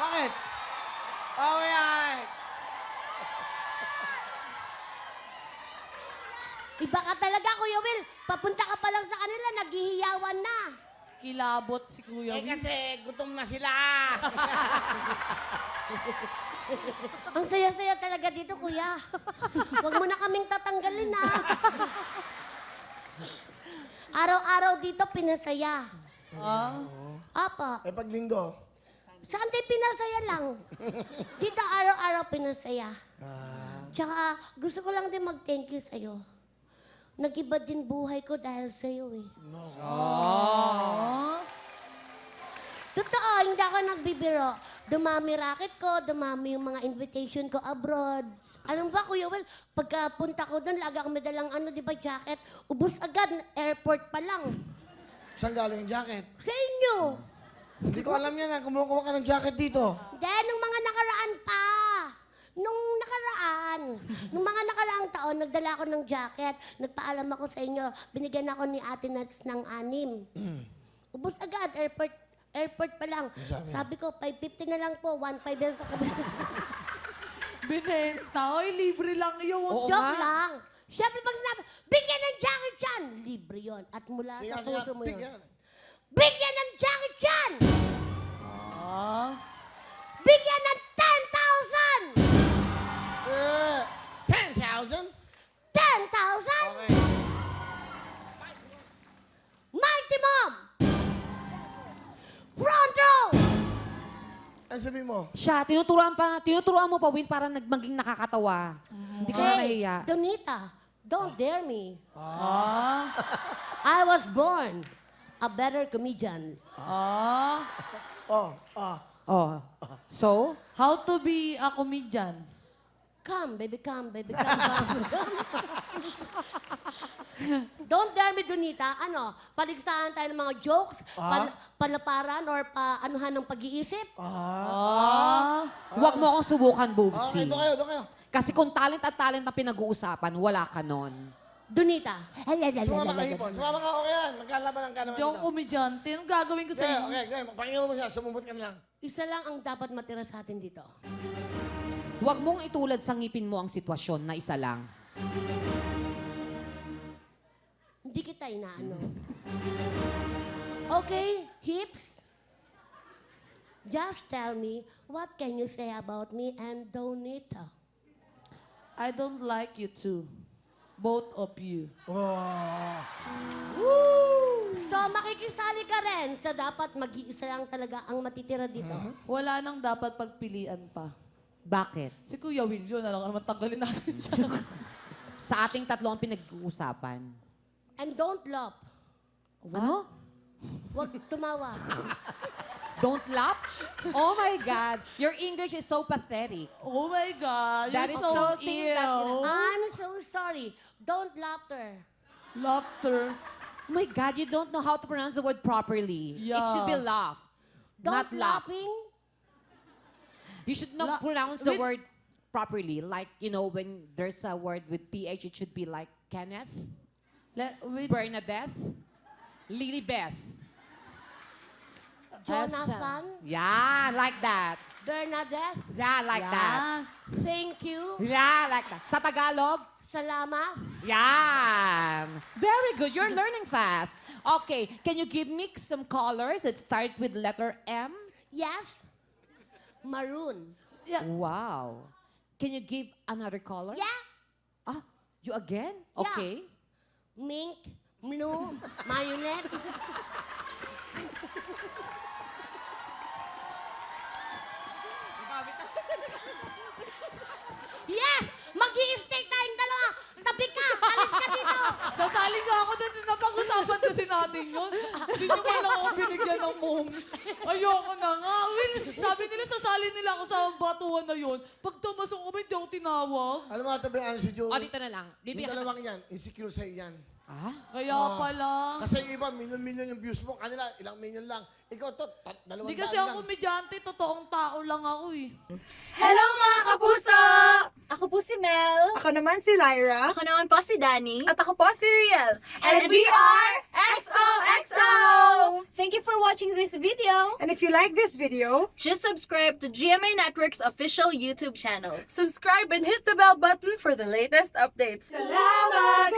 Bakit? Okay. Iba ka talaga, Kuya Will. Papunta ka pa lang sa kanila, naghihiyawan na. Kilabot si Kuya Will. Kasi gutom na sila. Ang saya-saya talaga dito, Kuya. Huwag mo na kaming tatanggalin, ha. Araw-araw dito, pinasaya. Apa. Eh, pag linggo. Sunday, pinasaya lang. Dito, araw-araw, pinasaya. Tsaka, gusto ko lang din mag-thank you sa'yo. Nag-iba din buhay ko dahil sa'yo, eh. Totoo, hindi ako nagbibiro. Dumami racket ko, dumami yung mga invitation ko abroad. Alam ba, Kuya Will, pagkapunta ko doon, lagi ako may dalang di ba, jacket. Ubus agad, airport pa lang. Saan galing yung jacket? Sa inyo. Hindi ko alam yan. Kumukuha ka ng jacket dito. Hindi, nung mga nakaraan pa. Nung mga nakaraang taon, nagdala ako ng jacket. Nagpaalam ako sa inyo. Binigyan ako ni Ate Nats ng 6. Ubus agad, airport pa lang. Sabi ko, 550 na lang po, 1.5 yan sa kabila. Binenta. Oy, libre lang yun. Joke lang. Siyempre pag sinabi, bigyan ng jacket yan! Libre yon. At mula sa puso mo yun. Bigyan ng jacket yan! Bigyan ng 10,000! 10,000? 10,000? Okay. Mighty Mom! Front row! Ano sabihin mo? Siya, tinuturuan mo pa, Will, para maging nakakatawa. Hindi ka na nahiya. Donita, don't dare me. I was born a better comedian. Oh, so? How to be a comedian? Come, baby, come. Don't dare me, Donita. Paligsahan tayo ng mga jokes, palaparan, or anuhan ng pag-iisip. Huwag mo akong subukan, Okay, Bubsy. doon kayo. Kasi kung talent at talent na pinag-uusapan, wala ka nun. Donita. Sumama ka, Hipon. Sumama ka, okay yan. Magkalaban ka naman Hindi ako dito. komedyante. Anong gagawin ko sa inyo? Okay. Pakinggan mo siya. Sumubot ka na lang. Isa lang ang dapat matira sa atin dito. Huwag mong itulad sa ngipin mo ang sitwasyon na isa lang. Hindi kita inaano. Okay, hips? Just tell me, what can you say about me and Donita? I don't like you two. Both of you. So, makikisali ka rin sa dapat mag-iisa lang talaga ang matitira dito. Wala nang dapat pagpilian pa. Bakit? Si Kuya Will yun. Alam ka naman, tanggalin natin siya. Sa ating tatlo ang pinag-uusapan. And don't laugh. Ano? Huwag tumawa. Don't laugh? Oh my God. Your English is so pathetic. Oh my God. That You're is so so thing that, ill. I'm so sorry. Don't laughter. Laughter. Oh my God, you don't know how to pronounce the word properly. It Yeah. should be laughed, not Don't laugh. laughing. You should not pronounce the word properly. Like, when there's a word with PH, it should be like Kenneth, Bernadette, Lilybeth. Jonathan. Yeah, like that. Bernadette. Yeah, like that. Thank you. Yeah, like that. Sa Tagalog? Salamat. Yeah. Very good. You're learning fast. Okay, can you give me some colors that start with letter M? Yes. Maroon. Wow. Can you give another color? Yeah. Ah, you again? Yeah. Okay. Mink. Blue. Marionette. Yes! Mag-i-stay tayong dalawa. Tabi ka. Alis ka dito. Sasali nga ako doon. Napag-usapan kasi natin yun. Hindi nyo man lang ako binigyan ng moment. Ayoko na nga. Will, sabi nila sasali nila ako sa batuhan na yun. Pag tumasok kami, hindi ako tinawag. Alam mo, tabi, si Joey. O, dito na lang. Yung dalawang yan, insecure sa'yo yan. Ah? Kaya pala. Kasi yung iba, milyon-milyon yung views mo. Kanila, ilang million lang. Ikaw to, 200 Hindi kasi lang. ako komedyante. Totoong tao lang ako eh. Hello mga kapuso! Ako po si Mel. Ako naman si Lyra. Ako naman po si Danny. At ako po si Riel. And we are XOXO! Thank you for watching this video. And if you like this video, Just subscribe to GMA Network's official YouTube channel. Subscribe and hit the bell button for the latest updates. salamat!